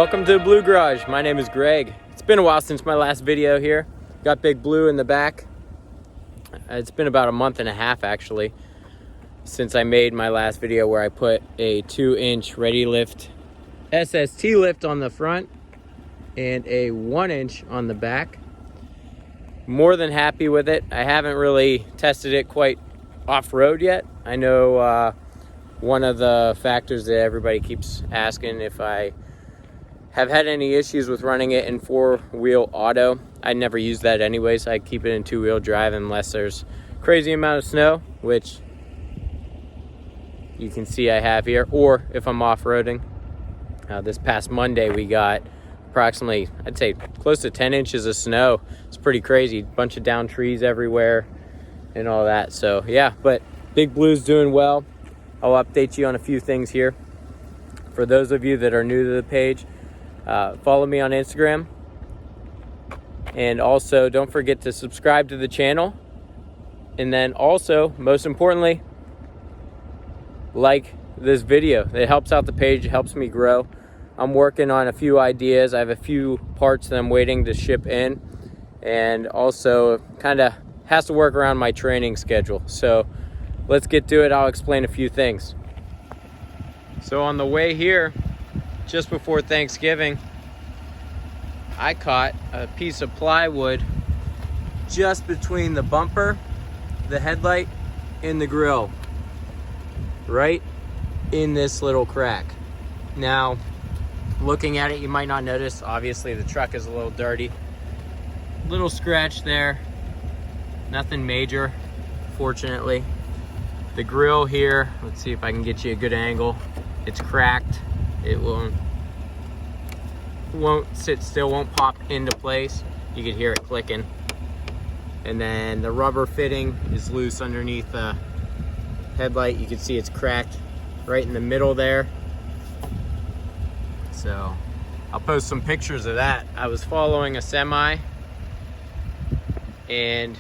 Welcome to the Blue Garage. My name is Greg. It's been a while since my last video here. Got Big Blue in the back. It's been about a month and a half actually since I made my last video where I put a 2-inch Ready Lift SST lift on the front and a 1-inch on the back. More than happy with it. I haven't really tested it quite off-road yet. I know one of the factors that everybody keeps asking if I have had any issues with running it in 4-wheel auto. I never use that anyways. I keep it in 2-wheel drive unless there's crazy amount of snow, which you can see I have here, or if I'm off-roading. This past Monday we got approximately, I'd say close to 10 inches of snow. It's pretty crazy. Bunch of down trees everywhere and all that. So yeah, but Big Blue's doing well. I'll update you on a few things here. For those of you that are new to the page, follow me on Instagram. And also don't forget to subscribe to the channel. And then also, most importantly, like this video. It helps out the page, it helps me grow. I'm working on a few ideas. I have a few parts that I'm waiting to ship in. And also kind of has to work around my training schedule. So let's get to it. I'll explain a few things. So on the way here, just before Thanksgiving, I caught a piece of plywood just between the bumper, the headlight, and the grill, right in this little crack. Now, looking at it, you might not notice, obviously the truck is a little dirty. Little scratch there, nothing major, fortunately. The grill here, let's see if I can get you a good angle. It's cracked. It won't sit still, won't pop into place. You can hear it clicking. And then the rubber fitting is loose underneath the headlight. You can see it's cracked right in the middle there. So I'll post some pictures of that. I was following a semi and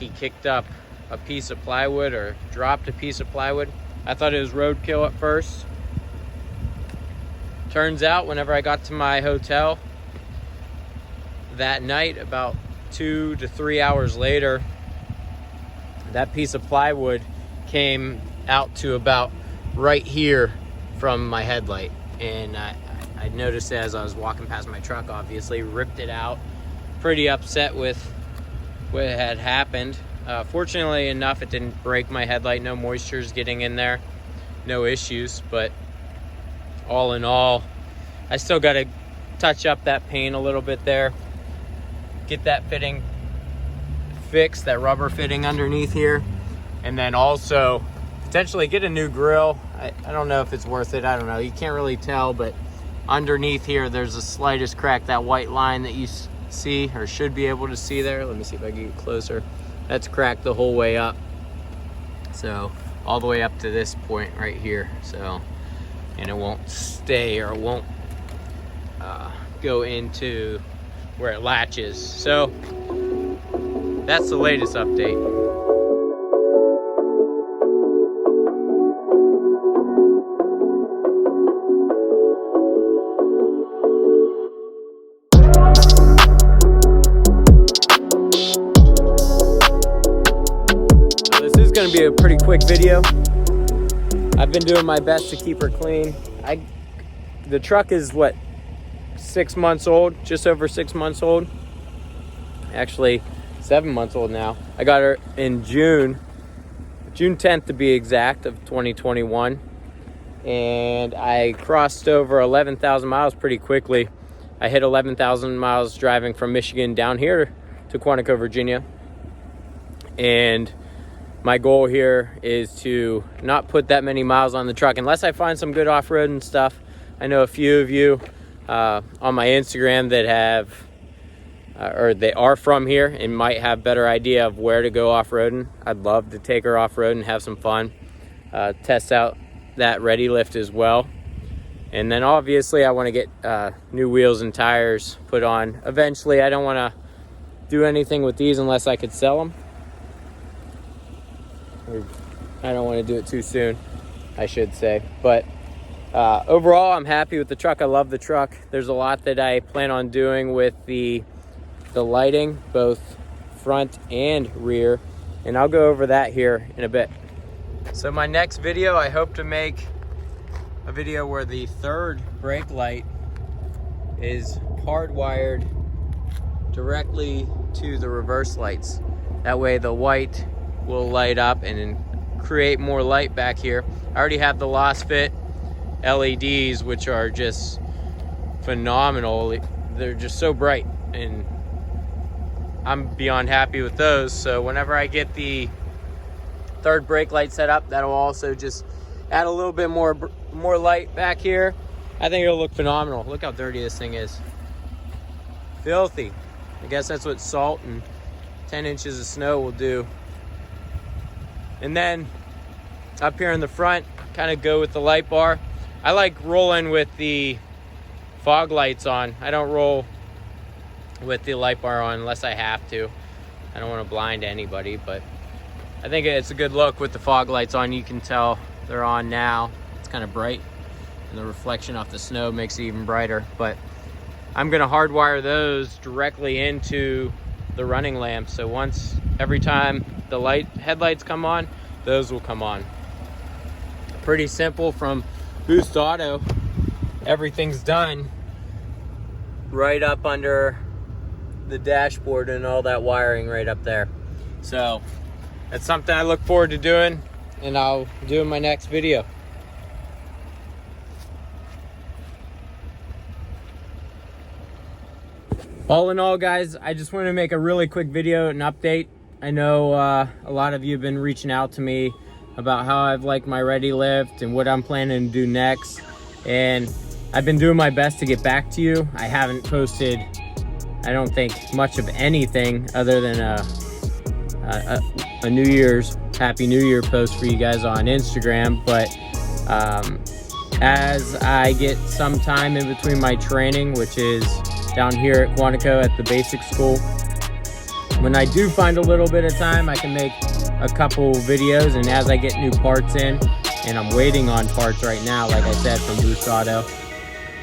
he kicked up a piece of plywood or dropped a piece of plywood. I thought it was roadkill at first. Turns out whenever I got to my hotel that night, about 2 to 3 hours later, that piece of plywood came out to about right here from my headlight. And I noticed it as I was walking past my truck, obviously, ripped it out. Pretty upset with what had happened. Fortunately enough, it didn't break my headlight. No moisture's getting in there. No issues, but all in all, I still got to touch up that paint a little bit there. Get that fitting fixed, that rubber fitting underneath here. And then also potentially get a new grill. I don't know if it's worth it. I don't know. You can't really tell, but underneath here, there's the slightest crack. That white line that you see or should be able to see there. Let me see if I can get closer. That's cracked the whole way up. So all the way up to this point right here. So, and it won't stay, or it won't go into where it latches. So that's the latest update. Going to be a pretty quick video. I've been doing my best to keep her clean. The truck is what, 6 months old, just over 6 months old, actually 7 months old now. I got her in June 10th to be exact, of 2021, and I crossed over 11,000 miles pretty quickly. I hit 11,000 miles driving from Michigan down here to Quantico, Virginia, and my goal here is to not put that many miles on the truck unless I find some good off-roading stuff. I know a few of you on my Instagram that have, or they are from here and might have better idea of where to go off-roading. I'd love to take her off-road and have some fun. Test out that Ready Lift as well. And then obviously I want to get new wheels and tires put on. Eventually, I don't want to do anything with these unless I could sell them. I don't want to do it too soon, I should say. But Overall, I'm happy with the truck. I love the truck. There's a lot that I plan on doing with the lighting, both front and rear, and I'll go over that here in a bit. So my next video, I hope to make a video where the third brake light is hardwired directly to the reverse lights. That way the white will light up and create more light back here. I already have the Lost Fit LEDs, which are just phenomenal. They're just so bright, and I'm beyond happy with those. So whenever I get the third brake light set up, that'll also just add a little bit more light back here. I think it'll look phenomenal. Look how dirty this thing is. Filthy. I guess that's what salt and 10 inches of snow will do. And then up here in the front, kind of go with the light bar. I like rolling with the fog lights on. I don't roll with the light bar on unless I have to. I don't want to blind anybody, but I think it's a good look with the fog lights on. You can tell they're on now. It's kind of bright, and the reflection off the snow makes it even brighter. But I'm gonna hardwire those directly into the running lamps. So every time the headlights come on, those will come on. Pretty simple from Boost Auto. Everything's done right up under the dashboard and all that wiring right up there. So that's something I look forward to doing, and I'll do in my next video. All in all, guys, I just wanted to make a really quick video, an update. I know a lot of you have been reaching out to me about how I've liked my Ready Lift and what I'm planning to do next. And I've been doing my best to get back to you. I haven't posted, I don't think, much of anything other than a New Year's Happy New Year post for you guys on Instagram. But as I get some time in between my training, which is down here at Quantico at the basic school, when I do find a little bit of time, I can make a couple videos. And as I get new parts in, and I'm waiting on parts right now, like I said, from Boost Auto,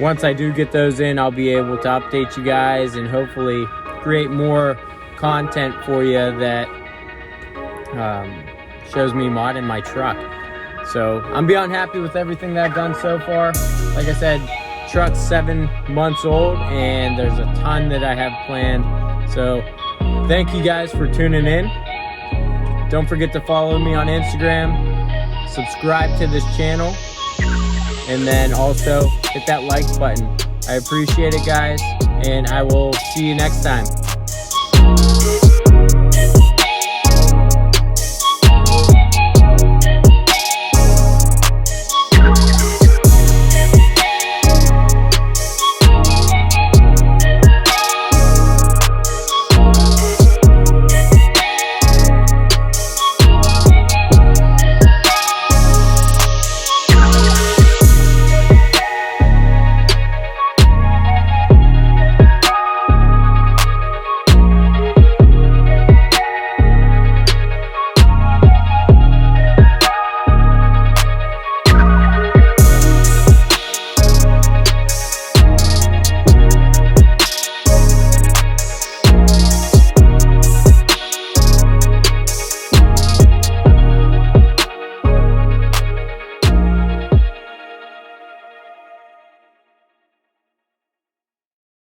once I do get those in, I'll be able to update you guys and hopefully create more content for you that shows me modding my truck. So I'm beyond happy with everything that I've done so far. Like I said, truck's 7 months old, and there's a ton that I have planned. So thank you guys for tuning in. Don't forget to follow me on Instagram, subscribe to this channel, and then also hit that like button. I appreciate it, guys, and I will see you next time.